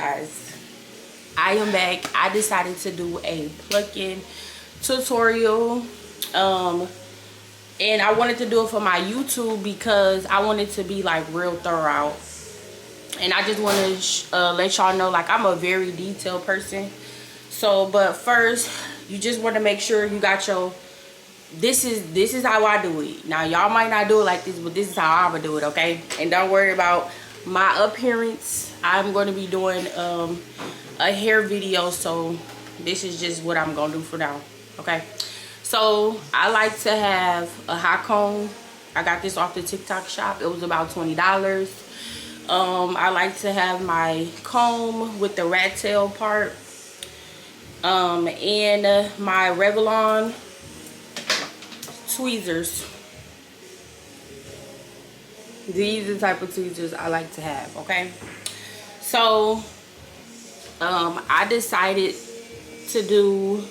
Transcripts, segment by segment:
guys, I am back. I decided to do a plucking tutorial, and I wanted to do it for my YouTube because I wanted to be like real thorough, and I just want to let y'all know, like, I'm a very detailed person. So but first, you just want to make sure you got your, this is how I do it. Now y'all might not do it like this, but this is how I'm gonna do it, okay? And don't worry about my appearance. I'm going to be doing a hair video, so this is just what I'm gonna do for now, okay? So I like to have a hot comb. I got this off the TikTok shop. It was about $20. I like to have my comb with the rat tail part, and my Revlon tweezers. These are the type of tweezers I like to have, okay? So I decided to do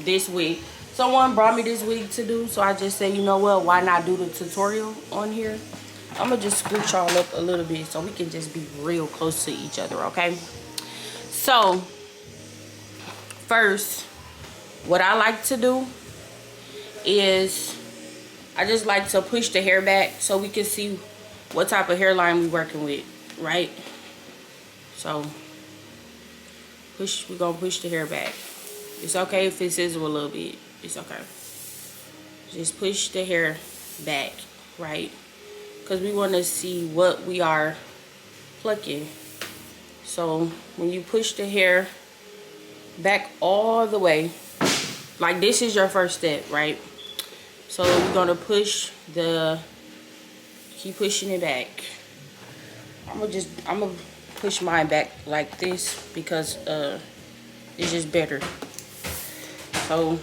this wig. Someone brought me this wig to do, so I just said, you know what, why not do the tutorial on here? I'm gonna just scooch y'all up a little bit so we can just be real close to each other, okay? So first, what I like to do is I just like to push the hair back so we can see what type of hairline we're working with, right? So we're gonna push the hair back. It's okay if it sizzle a little bit. It's okay. Just push the hair back, right? Because we want to see what we are plucking. So when you push the hair back all the way, like this is your first step, right? So you're gonna keep pushing it back. I'm gonna push mine back like this because it's just better. So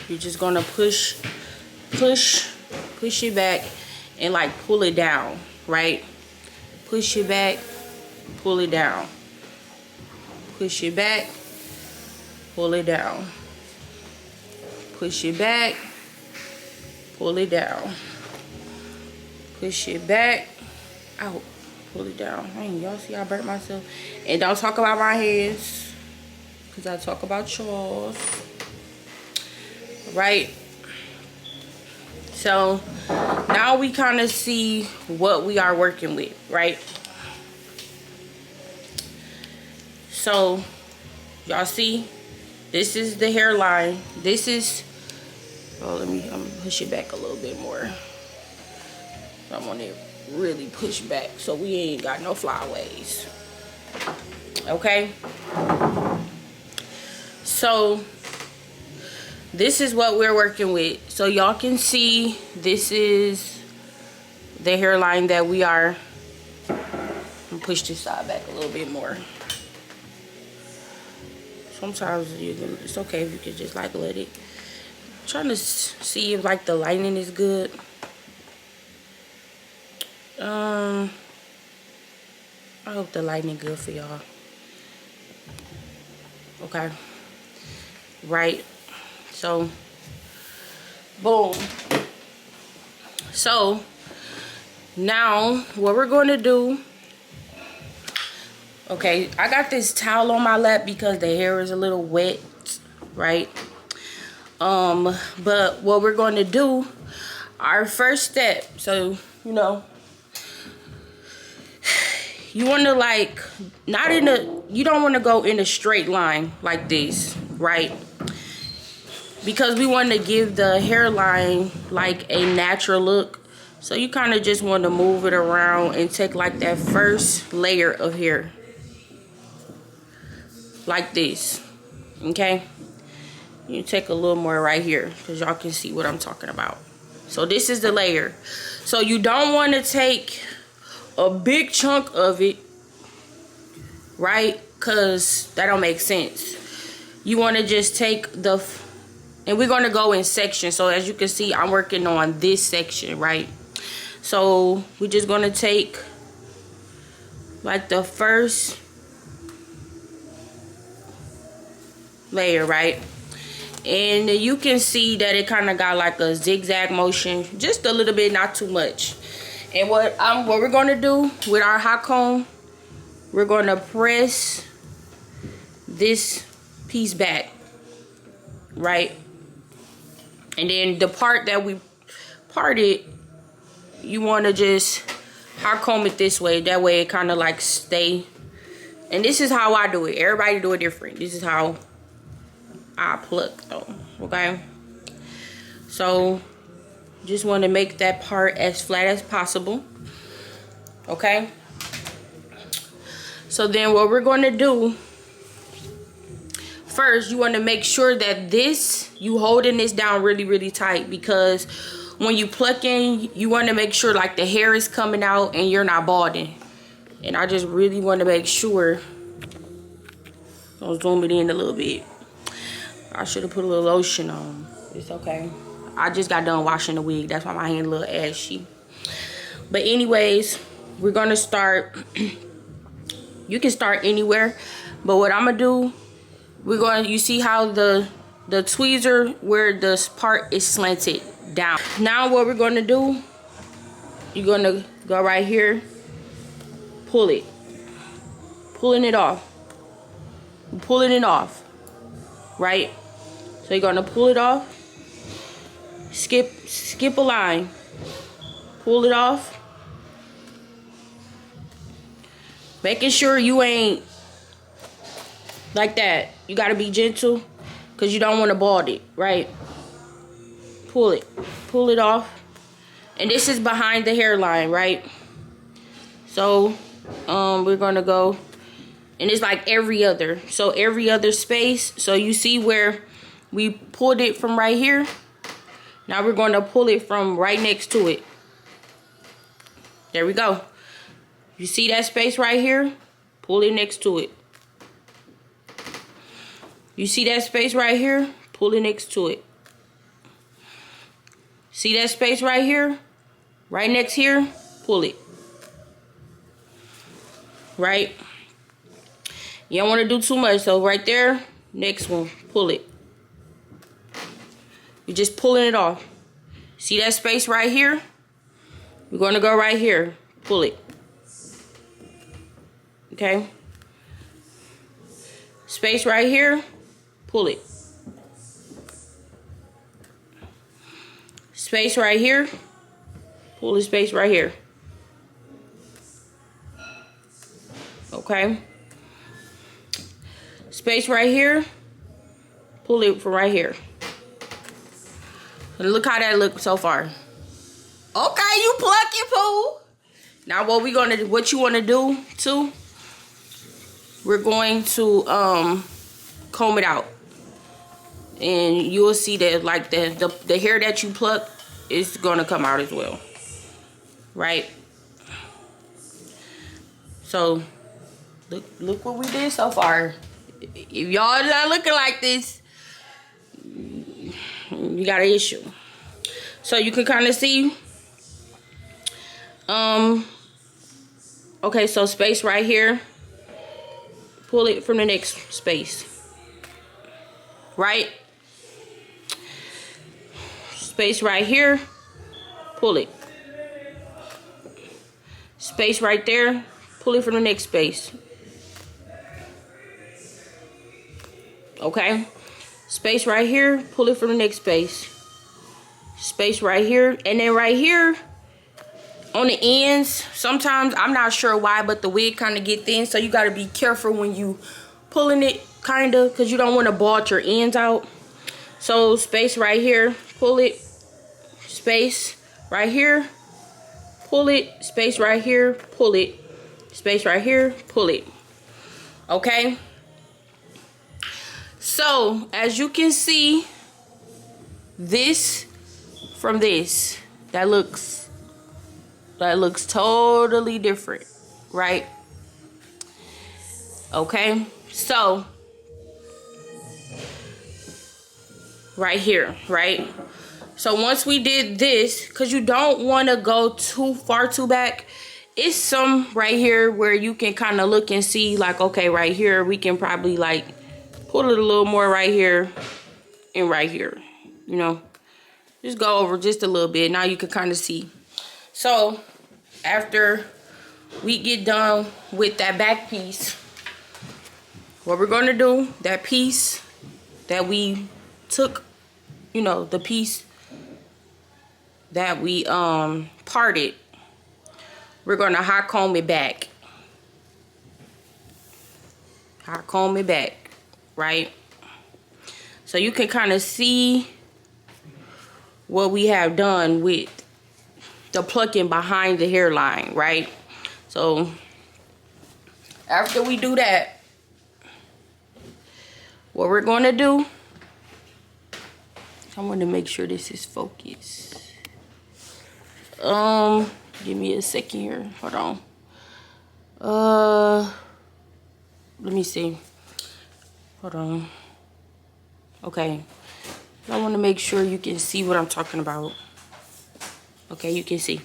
you're just gonna push it back and like pull it down, right? Push it back, pull it down. Push it back, pull it down. Push it back, pull it down. Push it back, out, pull it down. Dang, y'all see I burnt myself. And don't talk about my hands, because I talk about yours. Right? So now we kind of see what we are working with, right? So y'all see, this is the hairline. This is, oh, I'm gonna push it back a little bit more. I want it really push back so we ain't got no flyaways. Okay? So this is what we're working with. So y'all can see this is the hairline that we are. I'm gonna push this side back a little bit more. Sometimes it's okay if you can just like let it. I'm trying to see if like the lighting is good. I hope the lighting is good for y'all. Okay. Right. So, boom. So, now what we're going to do. Okay, I got this towel on my lap because the hair is a little wet, right? But what we're going to do, our first step, so, you know, you want to like, you don't want to go in a straight line like this, right? Because we want to give the hairline like a natural look. So you kind of just want to move it around and take like that first layer of hair. Like this, okay? You take a little more right here because y'all can see what I'm talking about. So this is the layer. So you don't want to take a big chunk of it, right? Because that don't make sense. You want to just take and we're going to go in sections. So as you can see, I'm working on this section, right? So we're just going to take like the first layer, right? And you can see that it kind of got like a zigzag motion, just a little bit, not too much. And what we're going to do with our hot comb we're going to press this piece back, right? And then the part that we parted, you want to just hot comb it this way. That way it kind of like stay. And this is how I do it. Everybody do it different. This is how I pluck though, okay? So just want to make that part as flat as possible, okay? So then what we're going to do, first you want to make sure that you holding this down really, really tight, because when you plucking, you want to make sure like the hair is coming out and you're not balding. And I just really want to make sure. I'll zoom it in a little bit. I should have put a little lotion on. It's okay. I just got done washing the wig. That's why my hand a little ashy. But anyways, we're going to start. You can start anywhere. But what I'm going to do, you see how the tweezer, where this part is slanted down. Now what we're going to do, you're going to go right here. Pull it. Pulling it off. Pulling it off. Right? So you're going to pull it off. Skip a line. Pull it off. Making sure you ain't like that. You got to be gentle because you don't want to bald it, right? Pull it. Pull it off. And this is behind the hairline, right? So we're going to go, and it's like every other. So every other space. So you see where we pulled it from right here. Now we're going to pull it from right next to it. There we go. You see that space right here? Pull it next to it. You see that space right here? Pull it next to it. See that space right here? Right next here? Pull it. Right? You don't want to do too much. So right there, next one, pull it. You're just pulling it off. See that space right here? We're going to go right here. Pull it. Okay? Space right here. Pull it. Space right here. Pull the space right here. Okay? Space right here. Pull it from right here. And look how that looks so far. Okay, you pluck your poo. Now what you want to do too, we're going to comb it out. And you will see that like the hair that you pluck is gonna come out as well. Right? So look what we did so far. If y'all not looking like this, you got an issue. So you can kind of see. Okay, so space right here. Pull it from the next space. Right? Space right here. Pull it. Space right there. Pull it from the next space. Okay? Space right here. Pull it from the next space. Space right here. And then right here on the ends, sometimes, I'm not sure why, but the wig kind of get thin. So you got to be careful when you pulling it, kind of, because you don't want to bald your ends out. So space right here. Pull it. Space right here. Pull it. Space right here. Pull it. Space right here. Pull it. Okay? So, as you can see, this from this, that looks totally different, right? Okay? So, right here, right? So once we did this, because you don't want to go too far too back, it's some right here where you can kind of look and see like, okay, right here, we can probably like pull it a little more right here and right here, you know, just go over just a little bit. Now you can kind of see. So after we get done with that back piece, what we're gonna do, that piece that we took, you know, the piece that we parted, we're gonna hot comb it back. Hot comb it back, right? So you can kind of see what we have done with the plucking behind the hairline, right? So after we do that, what we're going to do, I want to make sure this is focused. Give me a second here. Hold on. Let me see. Hold on. Okay. I want to make sure you can see what I'm talking about. Okay, you can see.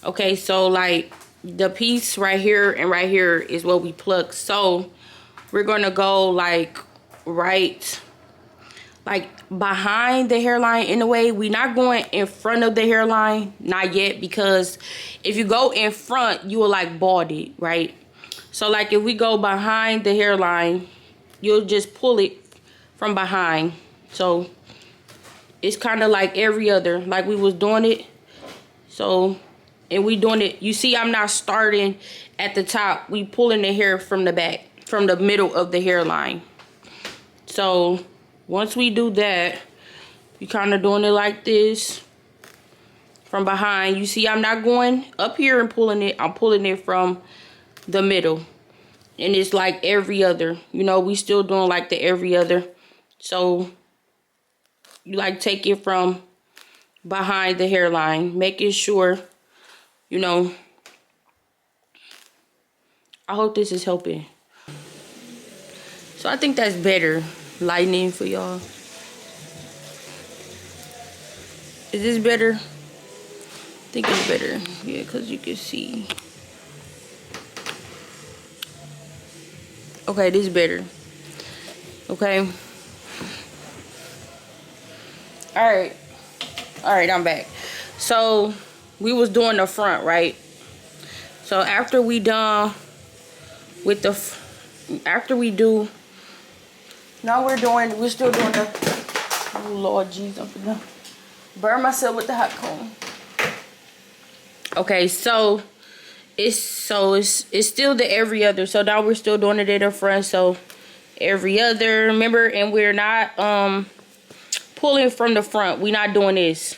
Okay, so like the piece right here and right here is what we plucked. So we're going to go like right, like behind the hairline in a way. We're not going in front of the hairline, not yet, because if you go in front, you will like bald it, right? So like if we go behind the hairline, you'll just pull it from behind. So it's kind of like every other, like we was doing it. So, and we doing it, you see I'm not starting at the top. We pulling the hair from the back, from the middle of the hairline. So once we do that, you kind of doing it like this from behind. You see I'm not going up here and pulling it. I'm pulling it from the middle. And it's like every other, you know, we still doing like the every other. So you like take it from behind the hairline, making sure, you know. I hope this is helping. So I think that's better lighting for y'all. Is this better? I think it's better. Yeah, because you can see. Okay, this is better. Okay. Alright, I'm back. So we was doing the front, right? So after we done with the, after we do, now we're still doing the, oh Lord Jesus, I'm gonna burn myself with the hot comb. Okay, so it's still the every other. So now we're still doing it in the front. So every other, remember, and we're not pulling from the front. We're not doing this.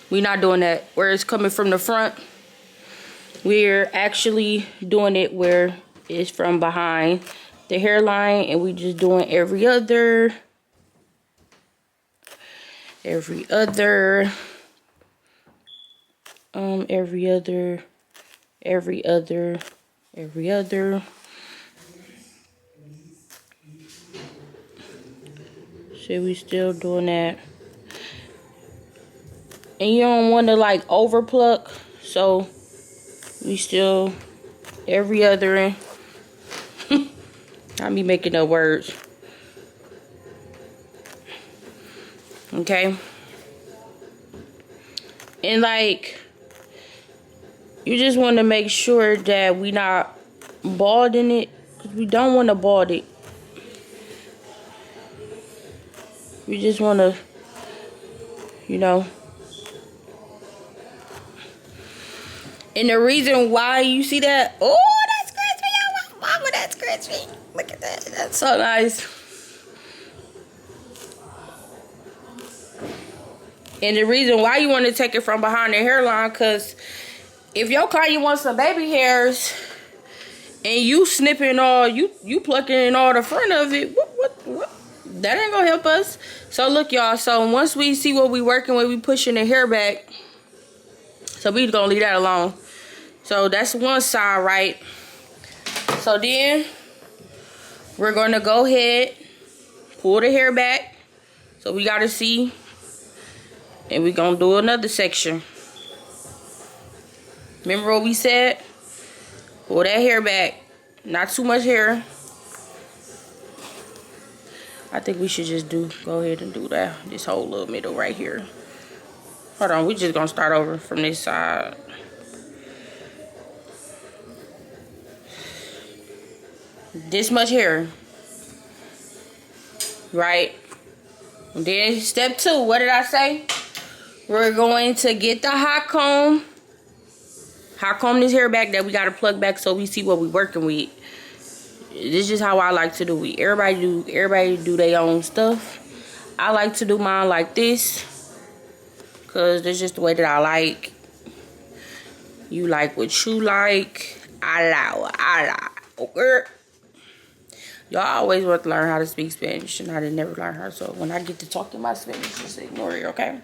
We're not doing that where it's coming from the front. We're actually doing it where it's from behind the hairline, and we just doing every other, every other, every other, every other, every other. So we still doing that. And you don't want to like over pluck, so we still every other. I be making up words. Okay. And like, you just want to make sure that we not balding it, because we don't want to bald it. We just want to, you know. And the reason why you see that, oh, that's crispy. Oh, mama, that's crispy. Look at that. That's so nice. And the reason why you want to take it from behind the hairline, because if your client wants some baby hairs and you snipping all, you plucking all the front of it, what? That ain't gonna help us. So look, y'all. So once we see what we working with, we pushing the hair back. So we gonna leave that alone. So that's one side, right? So then we're gonna go ahead, pull the hair back. So we gotta see. And we're gonna do another section. Remember what we said? Pull that hair back. Not too much hair. I think we should just go ahead and do that. This whole little middle right here. Hold on, we just gonna start over from this side. this much hair, right? And then step 2, what did I say? We're going to get the hot comb this hair back that we got to plug back so we see what we're working with. This is just how I like to do it. Everybody do their own stuff. I like to do mine like this because that's just the way that I like. You like what you like. I like what I like. Okay. Y'all always want to learn how to speak Spanish, and I didn't never learn how. So when I get to talking my Spanish, just ignore it, okay?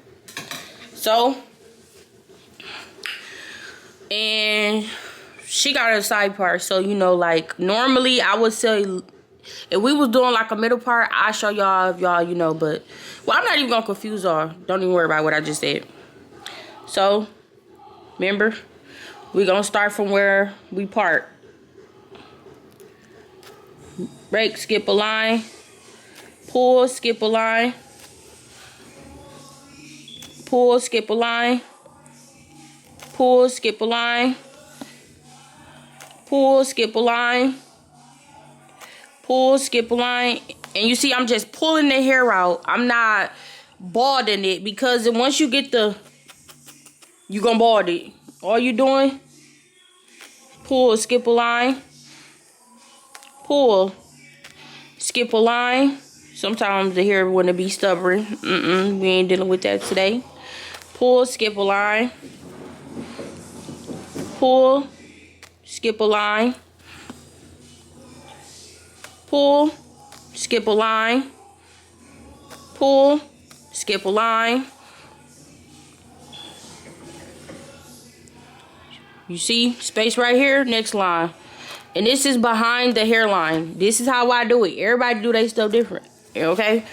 So, and she got a side part. So, you know, like, normally I would say, if we was doing like a middle part, I'll show y'all if y'all, you know, but, well, I'm not even going to confuse y'all. Don't even worry about what I just said. So, remember, we're going to start from where we part. Break, skip a line, pull, skip a line, pull, skip a line, pull, skip a line, pull, skip a line, pull, skip a line. And you see, I'm just pulling the hair out. I'm not balding it because once you get you're going to bald it. All you doing, pull, skip a line, pull, skip a line. Sometimes the hair want to be stubborn. We ain't dealing with that today. Pull, skip a line. Pull, skip a line. Pull, skip a line. Pull, skip a line. You see, space right here, next line. And this is behind the hairline. This is how I do it. Everybody do their stuff different. Okay?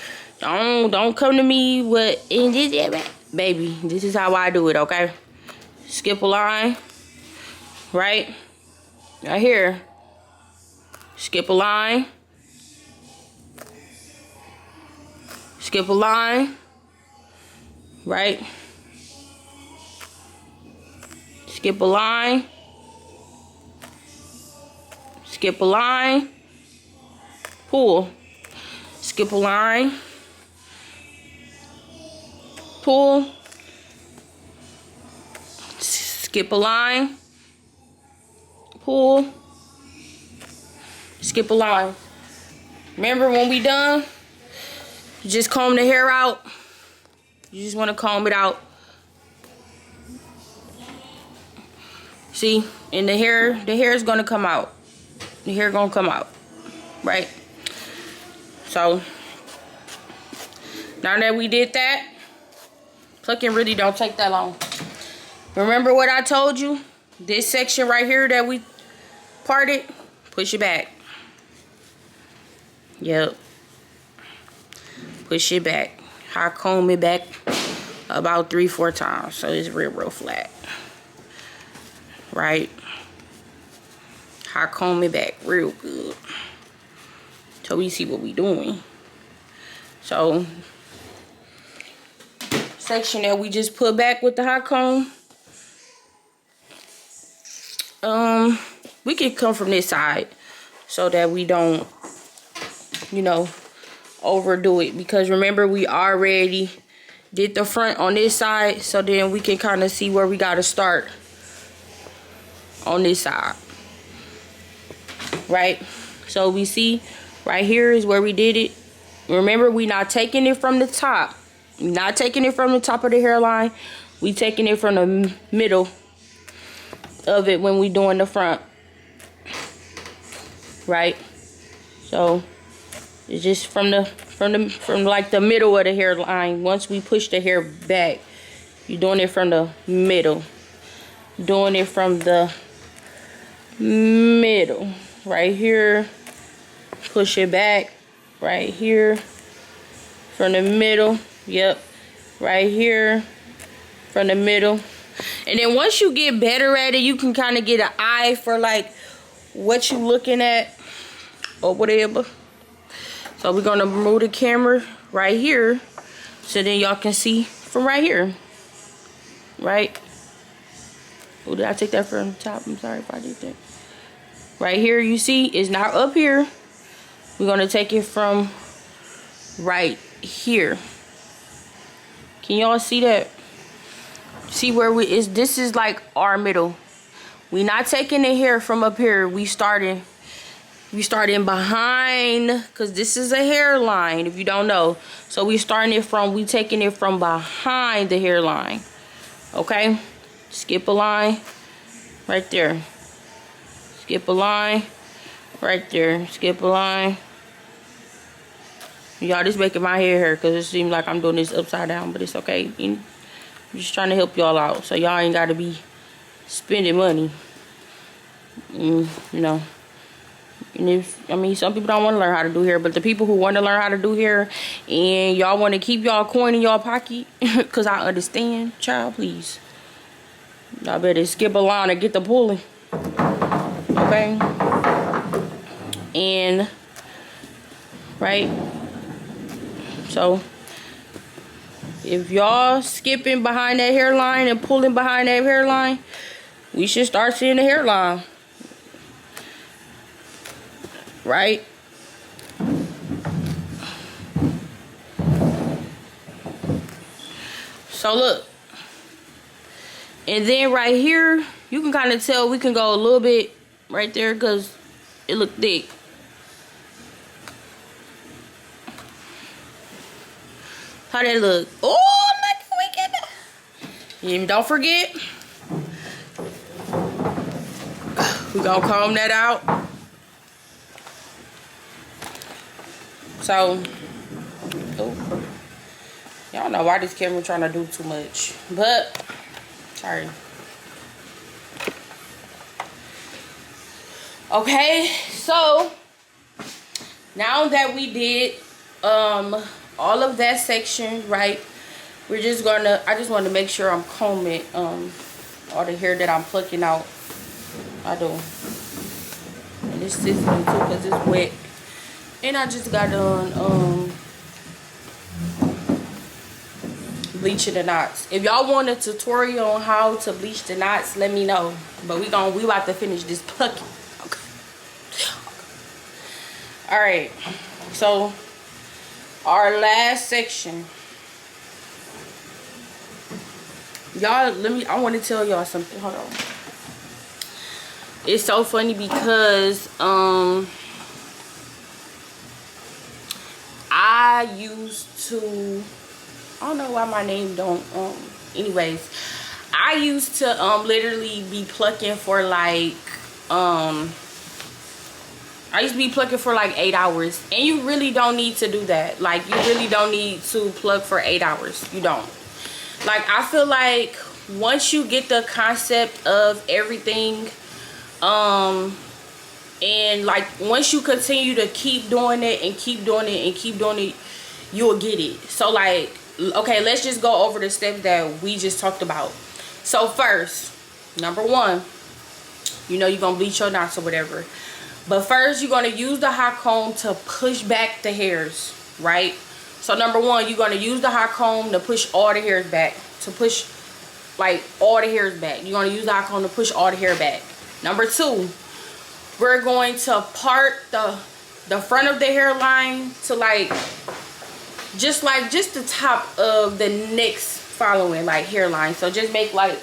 Don't come to me with baby. This is how I do it, okay? Skip a line. Right? Right here. Skip a line. Skip a line. Right? Skip a line. Skip a line, pull, skip a line, pull, skip a line, pull, skip a line. Remember when we done, you just comb the hair out. You just want to comb it out. See, and the hair is going to come out. The hair gonna come out, right? So now that we did that, plucking really don't take that long. Remember what I told you? This section right here that we parted, push it back. Yep. Push it back. I comb it back about 3-4 times, so it's real flat, right? I comb it back real good so we see what we doing. So section that we just put back with the hot comb, we can come from this side so that we don't, you know, overdo it, because remember we already did the front on this side, so then we can kind of see where we got to start on this side. Right? So we see right here is where we did it. Remember, we not taking it from the top. Not taking it from the top of the hairline. We taking it from the middle of it when we doing the front. Right? So it's just from like the middle of the hairline. Once we push the hair back, you're doing it from the middle. Doing it from the middle. Right here, push it back, right here, from the middle, yep, right here, from the middle. And then once you get better at it, you can kind of get an eye for like what you looking at or whatever. So we're gonna move the camera right here so then y'all can see from right here, right? Oh, did I take that from the top? I'm sorry if I did that. Right here, you see, it's not up here. We're gonna take it from right here. Can y'all see that? See where this is like our middle. We not taking the hair from up here. We starting behind, because this is a hairline, if you don't know. So we taking it from behind the hairline. Okay? Skip a line right there. Skip a line right there. Skip a line. Y'all, this making my hair hurt because it seems like I'm doing this upside down, but it's okay. I'm just trying to help y'all out, so y'all ain't got to be spending money. You know. And I mean, some people don't want to learn how to do hair, but the people who want to learn how to do hair and y'all want to keep y'all coin in y'all pocket, because I understand, child, please. Y'all better skip a line and get the pulling. Okay? And, right? So, if y'all skipping behind that hairline and pulling behind that hairline, we should start seeing the hairline. Right? So look. And then right here, you can kind of tell we can go a little bit right there because it look thick. How that look? Oh, look, we get that. And don't forget, we gonna comb that out. So, oh, y'all know why this camera trying to do too much, but sorry. Okay, so now that we did all of that section, right, I just want to make sure I'm combing all the hair that I'm plucking out. I do. And this sizzling too because it's wet. And I just got done bleaching the knots. If y'all want a tutorial on how to bleach the knots, let me know. But we about to finish this plucking. Okay. Alright. So our last section. Y'all, I want to tell y'all something. Hold on. It's so funny because I used to, I don't know why my name don't, anyways, I used to literally be plucking for like, I used to be plucking for like 8 hours. And you really don't need to do that. Like, you really don't need to pluck for 8 hours. You don't. Like, I feel like once you get the concept of everything, and like once you continue to keep doing it and keep doing it and keep doing it, you'll get it. So like, okay, let's just go over the steps that we just talked about. So first, number one, you know, you're gonna bleach your knots or whatever, but first you're gonna use the hot comb to push back the hairs, right? So number one, you're gonna use the hot comb to push all the hairs back, to push like all the hairs back. You're gonna use the hot comb to push all the hair back. Number two, we're going to part the front of the hairline to like just the top of the next following like hairline. So just make like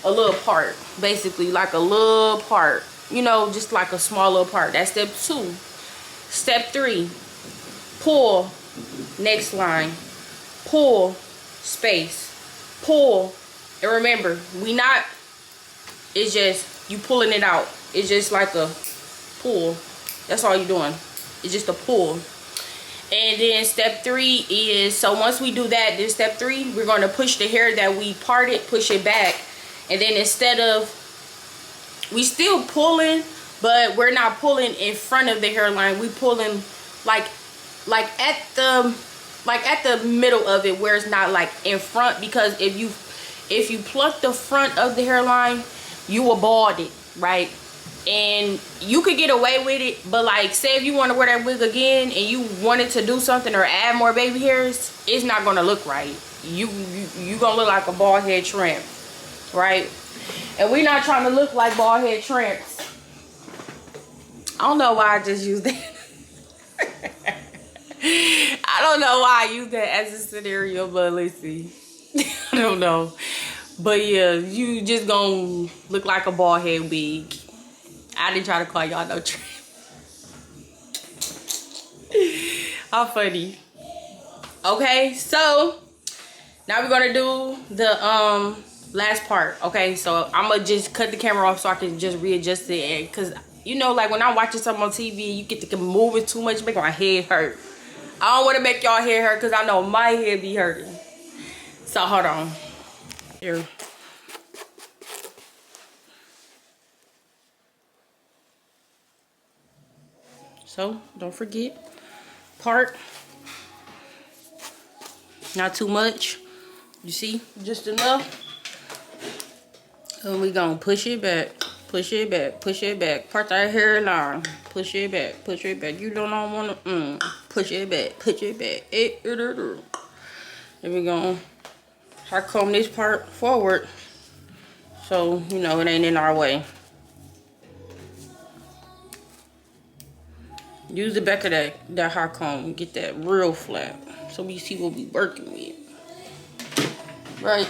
a little part, basically like a little part, you know, just like a small little part. That's step two. Step three, pull next line, pull space, pull, and remember, it's just you pulling it out. It's just like a pull. That's all you're doing. It's just a pull. And then step three is, so once we do that, then step three, we're going to push the hair that we parted, push it back. And then instead of, we still pulling, but we're not pulling in front of the hairline. We pulling like at the middle of it, where it's not like in front, because if you pluck the front of the hairline, you will bald it, right? And you could get away with it, but like, say if you want to wear that wig again and you wanted to do something or add more baby hairs, it's not gonna look right. You gonna look like a bald head tramp, right? And we're not trying to look like bald head tramps. I don't know why I just used that. I don't know why I use that as a scenario, but let's see. I don't know. But yeah, you just gonna look like a bald head wig. I didn't try to call y'all no tramp. How funny. Okay, so now we're gonna do the last part. Okay, so I'm gonna just cut the camera off so I can just readjust it, because you know, like when I'm watching something on TV, you get to move it too much, make my head hurt. I don't want to make y'all head hurt because I know my head be hurting. So hold on. Here. So don't forget, part. Not too much. You see, just enough. And we gonna push it back, push it back, push it back. Part that hairline, push it back, push it back. You don't wanna push it back, push it back. And we gonna comb this part forward, so you know it ain't in our way. Use the back of that hair comb, get that real flat, so we see what we working with. Right.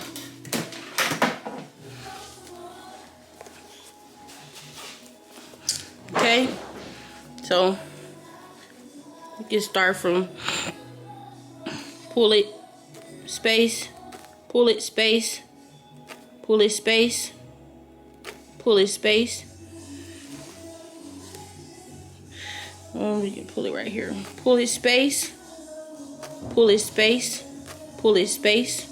Okay, so you can start from pull it, space, pull it, space, pull it, space, pull it, space. We can pull it right here. Pull it, space, pull it, space, pull it, space,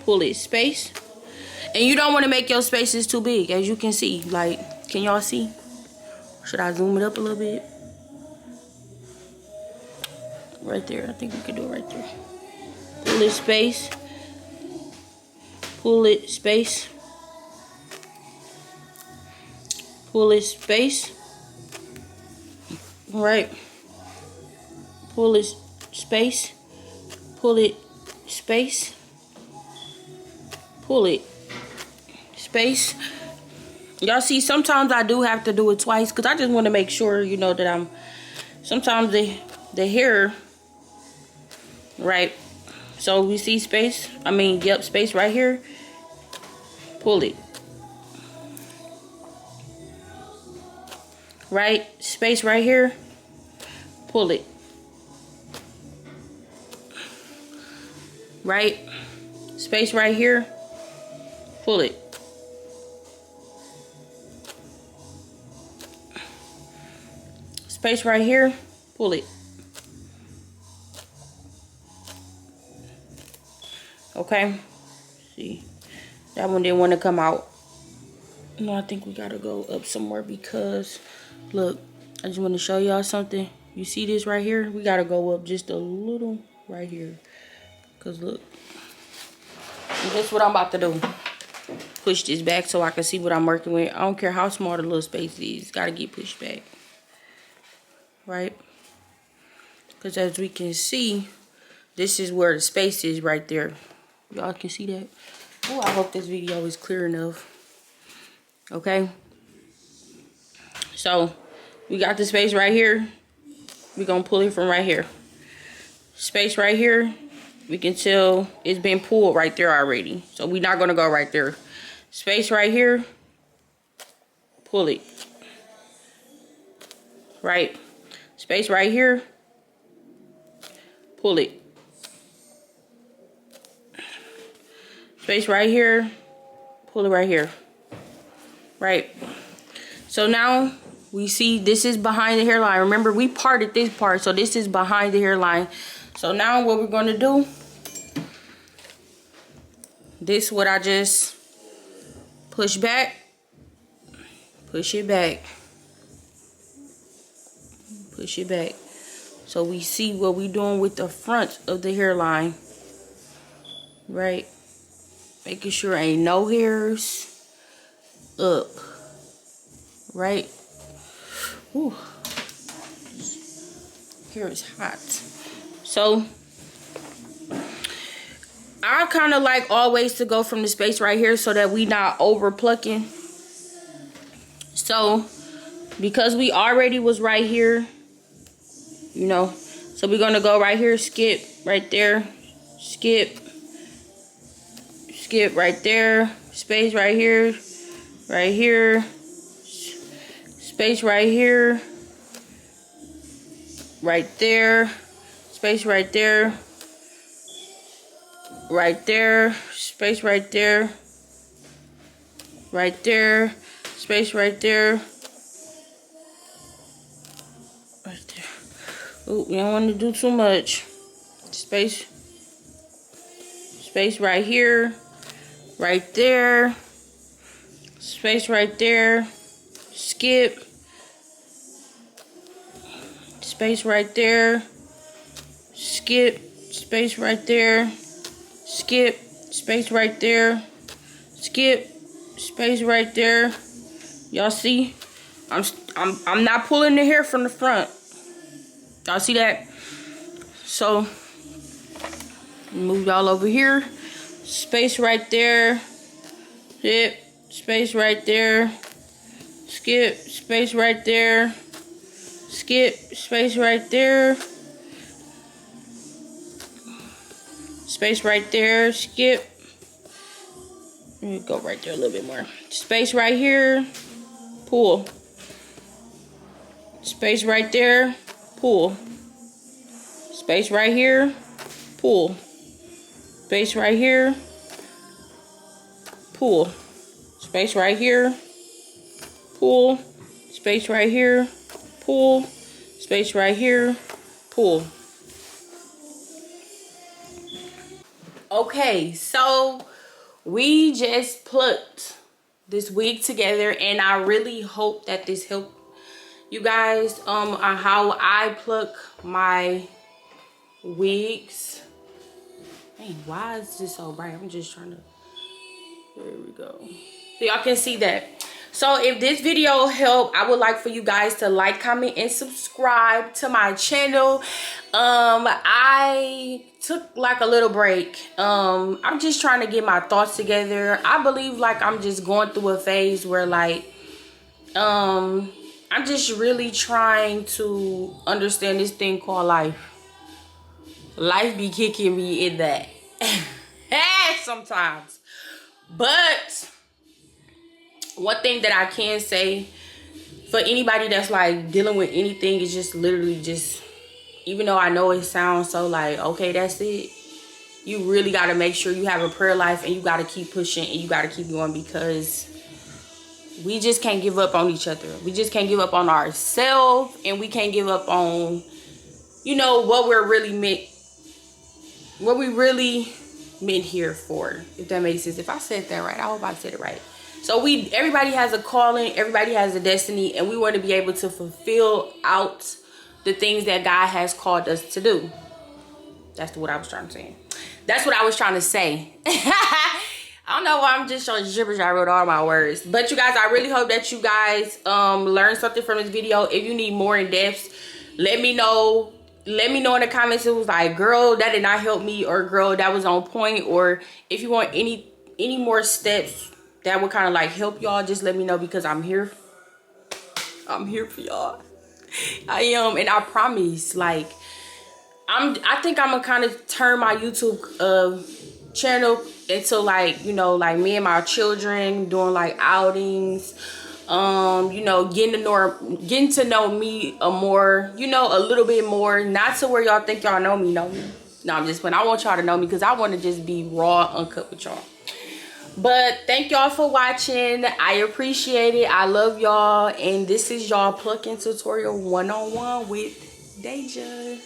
pull it, space. And you don't want to make your spaces too big, as you can see. Like, can y'all see? Should I zoom it up a little bit? Right there. I think we can do it right there. Pull it, space. Pull it, space. Pull it, space. Right. Pull it, space. Pull it, space. Pull it, space. Y'all see, sometimes I do have to do it twice because I just want to make sure, you know, that I'm, sometimes the hair, right? So we see space, yep, space right here. Pull it. Right? Space right here. Pull it. Right? Space right here. Pull it. Space right here, pull it. Okay, see, that one didn't want to come out. No, I think we gotta go up somewhere because, look, I just want to show y'all something. You see this right here? We gotta go up just a little right here, because look, and that's what I'm about to do. Push this back so I can see what I'm working with. I don't care how small the little space is, it's gotta get pushed back. Right? Because as we can see, this is where the space is right there. Y'all can see that? Oh, I hope this video is clear enough. Okay? So, we got the space right here. We're going to pull it from right here. Space right here. We can tell it's been pulled right there already. So, we're not going to go right there. Space right here. Pull it. Right? Space right here. Pull it. Space right here. Pull it right here. Right. So now we see this is behind the hairline. Remember, we parted this part, so this is behind the hairline. So now what we're going to do, this what I just push back. Push it back. Push it back. So we see what we doing with the front of the hairline. Right? Making sure ain't no hairs up. Right? Ooh. Hair is hot. So I kind of like always to go from the space right here so that we not over plucking. So because we already was right here, you know. So we're gonna go right here, skip right there, skip right there, space right here, space right here, right there, space right there, space right there, space right there. Ooh, we don't want to do too much. Space right here, right there, space right there, skip, space right there, skip, space right there, skip, space right there, skip, space right there. Y'all see? I'm not pulling the hair from the front. Y'all see that? So move y'all over here. Space right there. Skip, space right there. Skip, space right there. Skip, space right there. Space right there. Skip. Let me go right there a little bit more. Space right here. Pull. Space right there. Pull. Space right here. Pull. Space right here. Pull. Space right here. Pull. Space right here. Pull. Space right here. Pull. Okay, so we just plucked this wig together, and I really hope that this helped you guys on how I pluck my wigs. Hey, why is this so bright? I'm just trying to, there we go. So y'all can see that. So if this video helped, I would like for you guys to like, comment, and subscribe to my channel. I took like a little break. I'm just trying to get my thoughts together. I believe like I'm just going through a phase where like I'm just really trying to understand this thing called life. Life be kicking me in that sometimes. But one thing that I can say for anybody that's like dealing with anything is just literally just, even though I know it sounds so like, okay, that's it, you really got to make sure you have a prayer life, and you got to keep pushing, and you got to keep going, because we just can't give up on each other. We just can't give up on ourselves, and we can't give up on, you know, what we're really meant, what we really meant here for, if that makes sense. If I said that right, I hope I said it right. So everybody has a calling, everybody has a destiny, and we want to be able to fulfill out the things that God has called us to do. That's what I was trying to say. That's what I was trying to say. I don't know why I'm just showing gibberish. I wrote all my words. But you guys, I really hope that you guys learned something from this video. If you need more in depth, let me know. Let me know in the comments. It was like, girl, that did not help me, or girl, that was on point. Or if you want any more steps that would kind of like help y'all, just let me know, because I'm here. I'm here for y'all. I am, and I promise, like, I think I'm gonna kind of turn my YouTube channel into like, you know, like me and my children doing like outings, you know, getting to know me more, you know, a little bit more, not to where y'all think y'all know me. No, I'm just, but I want y'all to know me, because I want to just be raw, uncut with y'all. But thank y'all for watching. I appreciate it. I love y'all, and this is y'all plucking tutorial 101 with Deja.